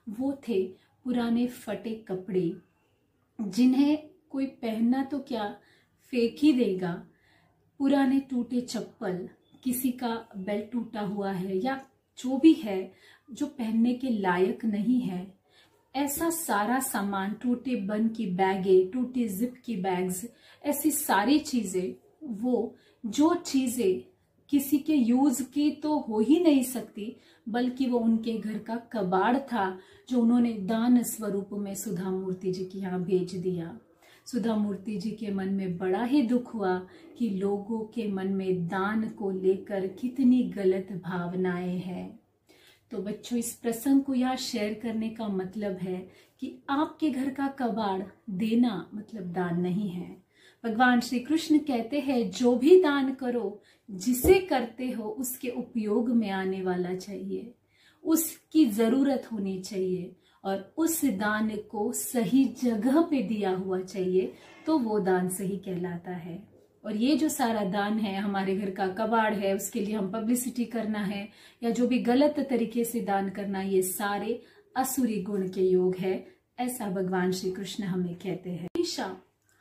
वो थे पुराने फटे कपड़े, जिन्हें कोई पहनना तो क्या फेंक ही देगा। पुराने टूटे चप्पल, किसी का बेल्ट टूटा हुआ है या जो भी है जो पहनने के लायक नहीं है, ऐसा सारा सामान, टूटे बन की बैगें, टूटे जिप की बैग्स, ऐसी सारी चीजें, वो जो चीजें किसी के यूज की तो हो ही नहीं सकती, बल्कि वो उनके घर का कबाड़ था जो उन्होंने दान स्वरूप में सुधा मूर्ति जी के यहाँ भेज दिया। सुधा मूर्ति जी के मन में बड़ा ही दुख हुआ कि लोगों के मन में दान को लेकर कितनी गलत भावनाएं हैं। तो बच्चों, इस प्रसंग को यहाँ शेयर करने का मतलब है कि आपके घर का कबाड़ देना मतलब दान नहीं है। भगवान श्री कृष्ण कहते हैं, जो भी दान करो, जिसे करते हो उसके उपयोग में आने वाला चाहिए, उसकी जरूरत होनी चाहिए और उस दान को सही जगह पे दिया हुआ चाहिए, तो वो दान सही कहलाता है। और ये जो सारा दान है, हमारे घर का कबाड़ है, उसके लिए हम पब्लिसिटी करना है या जो भी गलत तरीके से दान करना, ये सारे असुरी गुण के योग है, ऐसा भगवान श्री कृष्ण हमें कहते हैं।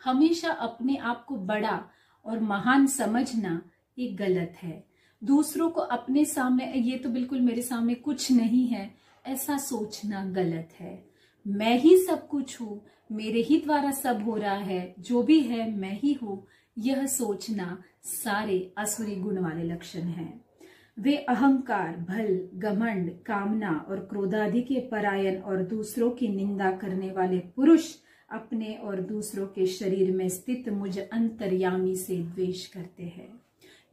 हमेशा अपने आप को बड़ा और महान समझना ये गलत है। दूसरों को अपने सामने, ये तो बिल्कुल मेरे सामने कुछ नहीं है, ऐसा सोचना गलत है। मैं ही सब कुछ हूँ, मेरे ही द्वारा सब हो रहा है, जो भी है मैं ही हूँ, यह सोचना सारे आसुरी गुण वाले लक्षण हैं। वे अहंकार, भल, घमंड, कामना और क्रोधादि के परायण और दूसरों की निंदा करने वाले पुरुष अपने और दूसरों के शरीर में स्थित मुझ अंतर्यामी से द्वेष करते हैं।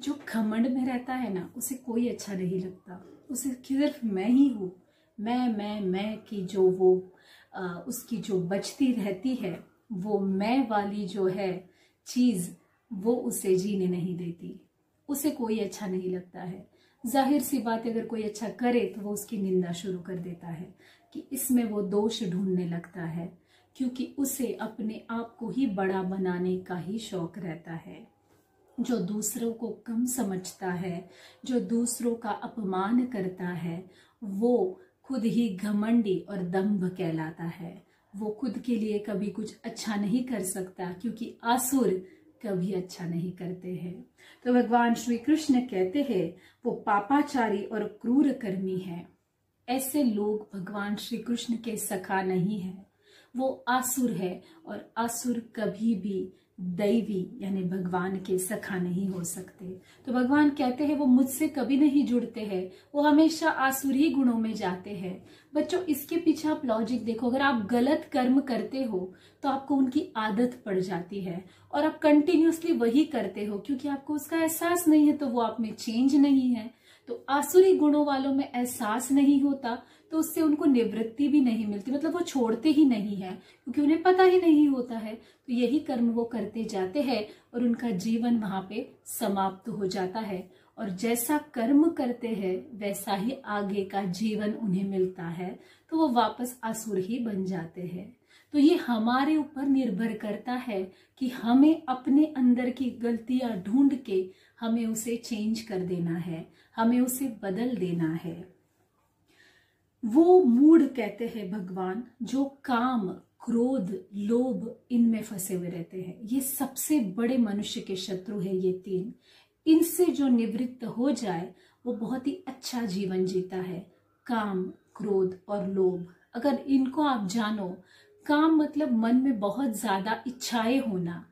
जो घमंड में रहता है ना, उसे कोई अच्छा नहीं लगता। उसे सिर्फ मैं ही हूँ, मैं की जो वो उसकी जो बचती रहती है, वो मैं वाली जो है चीज, वो उसे जीने नहीं देती। उसे कोई अच्छा नहीं लगता है। जाहिर सी बात, अगर कोई अच्छा करे तो वो उसकी निंदा शुरू कर देता है कि इसमें वो दोष ढूंढने लगता है, क्योंकि उसे अपने आप को ही बड़ा बनाने का ही शौक रहता है। जो दूसरों को कम समझता है, जो दूसरों का अपमान करता है, वो खुद ही घमंडी और दंभ कहलाता है। वो खुद के लिए कभी कुछ अच्छा नहीं कर सकता, क्योंकि आसुर कभी अच्छा नहीं करते हैं। तो भगवान श्री कृष्ण कहते हैं वो पापाचारी और क्रूर कर्मी हैं। ऐसे लोग भगवान श्री कृष्ण के सखा नहीं है। वो आसुर है, और आसुर कभी भी दैवी यानी भगवान के सखा नहीं हो सकते। तो भगवान कहते हैं वो मुझसे कभी नहीं जुड़ते हैं, वो हमेशा आसुरी गुणों में जाते हैं। बच्चों, इसके पीछे आप लॉजिक देखो। अगर आप गलत कर्म करते हो तो आपको उनकी आदत पड़ जाती है, और आप कंटिन्यूअसली वही करते हो, क्योंकि आपको उसका एहसास नहीं है, तो वो आप में चेंज नहीं है। तो आसुरी गुणों वालों में एहसास नहीं होता, तो उससे उनको निवृत्ति भी नहीं मिलती, मतलब वो छोड़ते ही नहीं है, क्योंकि उन्हें पता ही नहीं होता है। तो यही कर्म वो करते जाते हैं, और उनका जीवन वहां पे समाप्त हो जाता है। और जैसा कर्म करते हैं वैसा ही आगे का जीवन उन्हें मिलता है, तो वो वापस आसुर ही बन जाते हैं। तो ये हमारे ऊपर निर्भर करता है कि हमें अपने अंदर की गलतियां ढूंढ के हमें उसे चेंज कर देना है, हमें उसे बदल देना है। वो मूढ़ कहते हैं भगवान, जो काम, क्रोध, लोभ इनमें फंसे हुए रहते हैं। ये सबसे बड़े मनुष्य के शत्रु है ये तीन। इनसे जो निवृत्त हो जाए वो बहुत ही अच्छा जीवन जीता है। काम, क्रोध और लोभ, अगर इनको आप जानो, काम मतलब मन में बहुत ज्यादा इच्छाएं होना,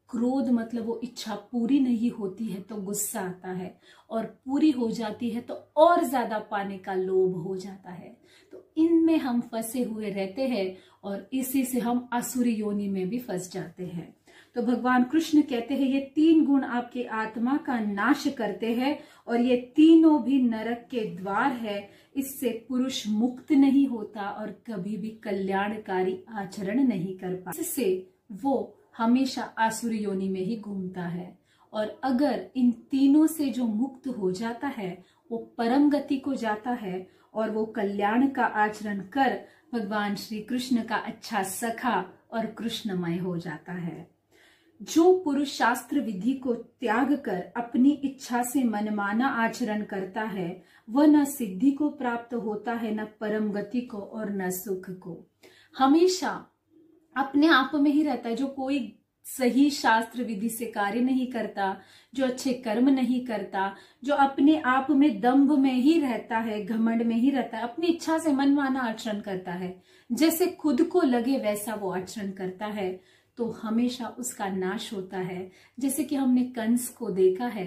क्रोध मतलब वो इच्छा पूरी नहीं होती है तो गुस्सा आता है, और पूरी हो जाती है तो और ज्यादा पाने का लोभ हो जाता है। तो इनमें हम फंसे हुए रहते हैं, और इसी से हम आसुरी योनि में भी फंस जाते हैं। तो भगवान कृष्ण कहते हैं ये तीन गुण आपके आत्मा का नाश करते हैं, और ये तीनों भी नरक के द्वार है। इससे पुरुष मुक्त नहीं होता और कभी भी कल्याणकारी आचरण नहीं कर पाता। इससे वो हमेशा आसुरी योनि में ही घूमता है। और अगर इन तीनों से जो मुक्त हो जाता है वो परम गति को जाता है, और वो कल्याण का आचरण कर भगवान श्री कृष्ण का अच्छा सखा और कृष्णमय हो जाता है। जो पुरुष शास्त्र विधि को त्याग कर अपनी इच्छा से मनमाना आचरण करता है, वह न सिद्धि को प्राप्त होता है, न परम गति को और न सुख को। हमेशा अपने आप में ही रहता है। जो कोई सही शास्त्र विधि से कार्य नहीं करता, जो अच्छे कर्म नहीं करता, जो अपने आप में दंभ में ही रहता है, घमंड में ही रहता है, अपनी इच्छा से मनमाना आचरण करता है, जैसे खुद को लगे वैसा वो आचरण करता है, तो हमेशा उसका नाश होता है। जैसे कि हमने कंस को देखा है,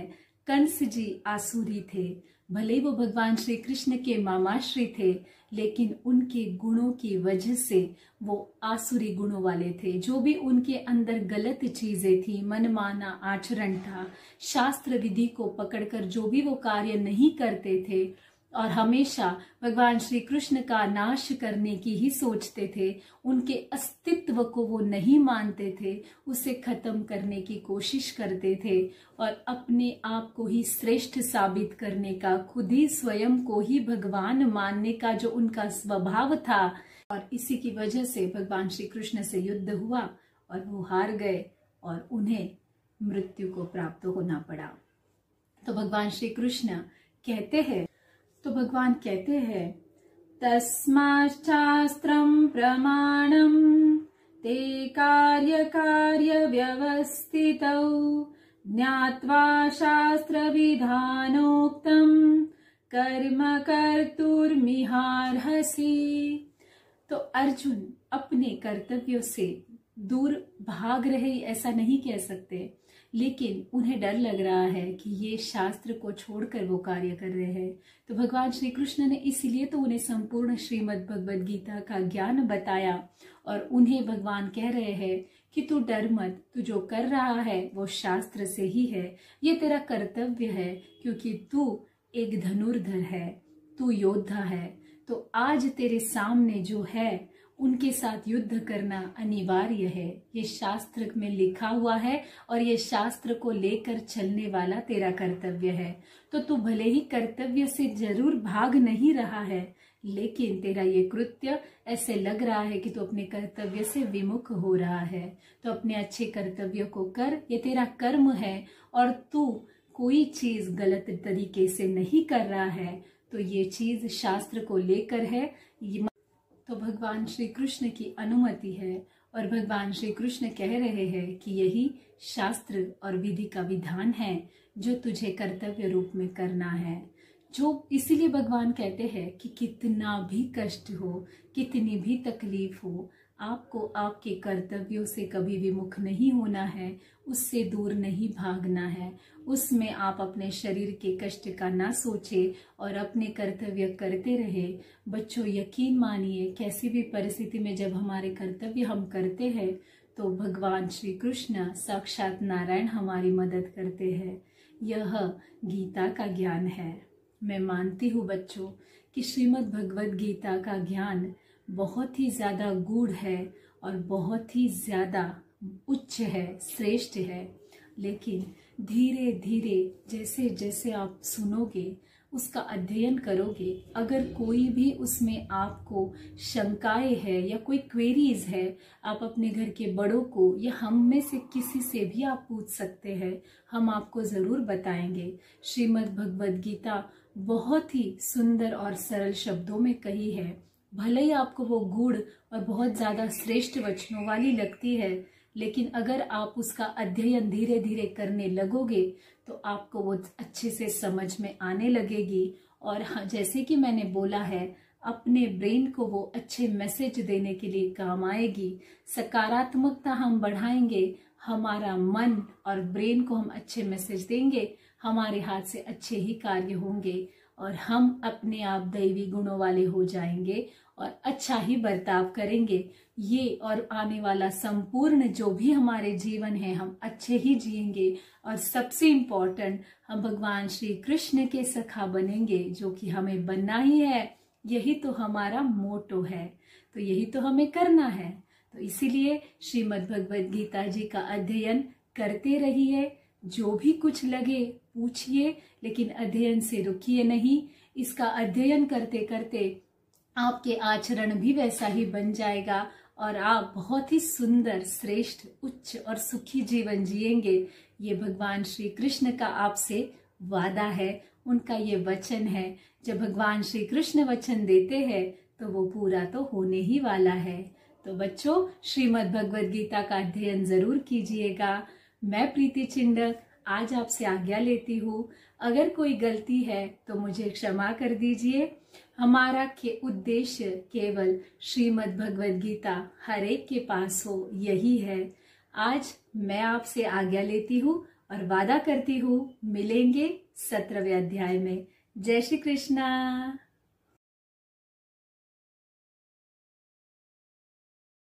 कंस जी आसुरी थे, भले वो भगवान श्री कृष्ण के मामाश्री थे, लेकिन उनके गुणों की वजह से वो आसुरी गुणों वाले थे। जो भी उनके अंदर गलत चीजें थी, मनमाना आचरण था, शास्त्र विधि को पकड़कर जो भी वो कार्य नहीं करते थे, और हमेशा भगवान श्री कृष्ण का नाश करने की ही सोचते थे, उनके अस्तित्व को वो नहीं मानते थे, उसे खत्म करने की कोशिश करते थे, और अपने आप को ही श्रेष्ठ साबित करने का, खुद ही स्वयं को ही भगवान मानने का जो उनका स्वभाव था, और इसी की वजह से भगवान श्री कृष्ण से युद्ध हुआ और वो हार गए और उन्हें मृत्यु को प्राप्त होना पड़ा। तो भगवान श्री कृष्ण कहते हैं तस्माच्छास्त्रं प्रमाणं ते कार्य व्यवस्थितौ ज्ञात्वा शास्त्र विधानोक्तं कर्म कर्तुर्मिहार्हसि। तो अर्जुन अपने कर्तव्यों से दूर भाग रहे ऐसा नहीं कह सकते, लेकिन उन्हें डर लग रहा है कि ये शास्त्र को छोड़कर वो कार्य कर रहे हैं। तो भगवान श्री कृष्ण ने इसीलिए तो उन्हें संपूर्ण श्रीमद् भगवद गीता का ज्ञान बताया और उन्हें भगवान कह रहे हैं कि तू डर मत, तू जो कर रहा है वो शास्त्र से ही है, ये तेरा कर्तव्य है, क्योंकि तू एक धनुर्धर है, तू योद्धा है। तो आज तेरे सामने जो है उनके साथ युद्ध करना अनिवार्य है, ये शास्त्र में लिखा हुआ है और ये शास्त्र को लेकर चलने वाला तेरा कर्तव्य है। तो तू भले ही कर्तव्य से जरूर भाग नहीं रहा है, लेकिन तेरा ये कृत्य ऐसे लग रहा है कि तू अपने कर्तव्य से विमुख हो रहा है। तो अपने अच्छे कर्तव्य को कर, ये तेरा कर्म है और तू कोई चीज गलत तरीके से नहीं कर रहा है, तो ये चीज शास्त्र को लेकर है। तो भगवान श्री कृष्ण की अनुमति है और भगवान श्री कृष्ण कह रहे हैं कि यही शास्त्र और विधि का विधान है जो तुझे कर्तव्य रूप में करना है। जो इसीलिए भगवान कहते हैं कि कितना भी कष्ट हो, कितनी भी तकलीफ हो, आपको आपके कर्तव्यों से कभी विमुख नहीं होना है, उससे दूर नहीं भागना है। उसमें आप अपने शरीर के कष्ट का ना सोचे और अपने कर्तव्य करते रहे। बच्चों यकीन मानिए, कैसी भी परिस्थिति में जब हमारे कर्तव्य हम करते हैं तो भगवान श्री कृष्ण साक्षात नारायण हमारी मदद करते हैं। यह गीता का ज्ञान है। मैं मानती हूँ बच्चों कि श्रीमद् भगवद गीता का ज्ञान बहुत ही ज़्यादा गूढ़ है और बहुत ही ज़्यादा उच्च है, श्रेष्ठ है। लेकिन धीरे धीरे जैसे जैसे आप सुनोगे, उसका अध्ययन करोगे, अगर कोई भी उसमें आपको शंकाएं है या कोई क्वेरीज है, आप अपने घर के बड़ों को या हम में से किसी से भी आप पूछ सकते हैं, हम आपको ज़रूर बताएंगे। श्रीमद् भगवद गीता बहुत ही सुंदर और सरल शब्दों में कही है। भले ही आपको वो गूढ़ और बहुत ज़्यादा श्रेष्ठ वचनों वाली लगती है, लेकिन अगर आप उसका अध्ययन धीरे धीरे करने लगोगे तो आपको वो अच्छे से समझ में आने लगेगी। और हाँ, जैसे कि मैंने बोला है, अपने ब्रेन को वो अच्छे मैसेज देने के लिए काम आएगी। सकारात्मकता हम बढ़ाएंगे, हमारा मन और ब्रेन को हम अच्छे मैसेज देंगे, हमारे हाथ से अच्छे ही कार्य होंगे और हम अपने आप दैवी गुणों वाले हो जाएंगे और अच्छा ही बर्ताव करेंगे। ये और आने वाला संपूर्ण जो भी हमारे जीवन है, हम अच्छे ही जिएंगे और सबसे इम्पोर्टेंट, हम भगवान श्री कृष्ण के सखा बनेंगे, जो कि हमें बनना ही है। यही तो हमारा मोटो है, तो यही तो हमें करना है। तो इसीलिए श्रीमद् भगवद गीता जी का अध्ययन करते रहिए। जो भी कुछ लगे पूछिए, लेकिन अध्ययन से रुकिए नहीं। इसका अध्ययन करते करते आपके आचरण भी वैसा ही बन जाएगा और आप बहुत ही सुंदर, श्रेष्ठ, उच्च और सुखी जीवन जिएंगे। ये भगवान श्री कृष्ण का आपसे वादा है, उनका ये वचन है। जब भगवान श्री कृष्ण वचन देते हैं तो वो पूरा तो होने ही वाला है। तो बच्चों, श्रीमद् भगवद गीता का अध्ययन जरूर कीजिएगा। मैं प्रीति चिंडक आज आपसे आज्ञा लेती हूँ। अगर कोई गलती है तो मुझे क्षमा कर दीजिए। हमारा उद्देश्य केवल श्रीमद् भगवद गीता हर एक के पास हो, यही है। आज मैं आपसे आज्ञा लेती हूँ और वादा करती हूँ मिलेंगे 17वें अध्याय में। जय श्री कृष्णा।